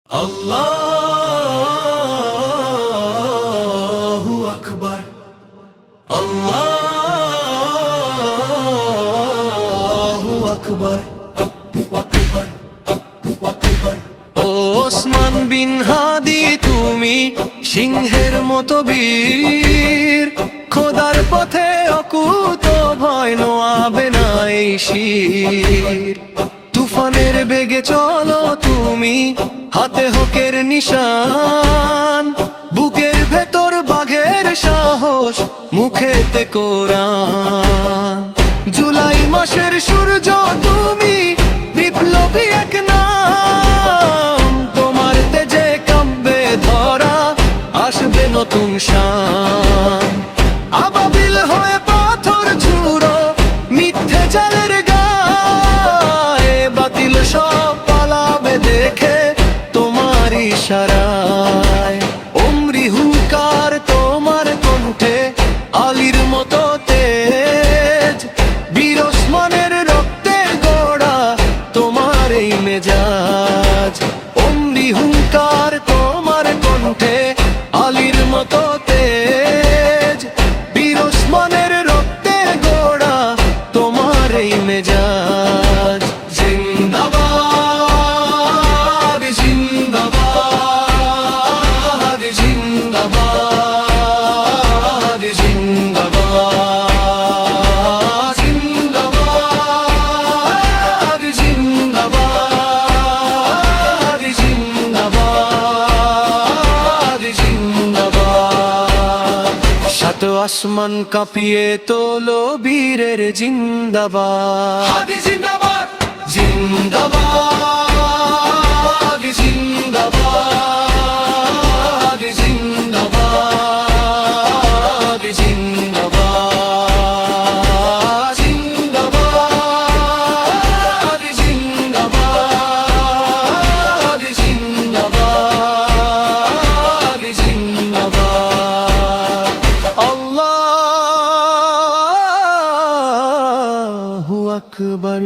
আল্লাহু আকবার, আল্লাহু আকবার। ওসমান বিন হাদি তুমি সিংহের মতো বীর, খোদার পথে অকুত ভয় নোয়াবে না এই শির। তুফানের বেগে চলো তুমি, হাতে হকের নিশান, বুকের ভেতর বাঘের সাহস, মুখেতে কোরআন। জুলাই মাসের সূর্য তুমি, বিপ্লবী এক নাম, তোমার তেজে কাঁপবে ধরা, আসবে নতুন শান। আবাবিল হয়ে পাথর ছুঁড়ো, মিথ্যে জালের গায়ে, বাতিল সব পালাবে দেখে তোমার ইশারায়। ওমরি হুঙ্কার তোমার কণ্ঠে, আলীর মতো তেজ, বীর ওসমানের রক্তের গোড়া তোমার এই মেজাজ। ওমরি হুঙ্কার তোমার কণ্ঠে, আলীর মতো তেজ, বীর ওসমানের রক্তের গোড়া তোমার এই মেজাজ। জিন্দাবাদ জিন্দাবাদ জিন্দাবাদ জিন্দাবাদ জিন্দাবাদ জিন্দাবাদ জিন্দাবাদ জিন্দাবাদ। সাত আসমান কাঁপিয়ে তোলো বীরের জিন্দাবাদ, জিন্দাবাদ জিন্দাবাদ জিন্দাবাদ জিন্দাবাদ জিন্দাবাদ জিন্দাবাদ জিন্দাবাদ জিন্দাবাদ জিন্দাবাদ। আল্লাহু আকবার।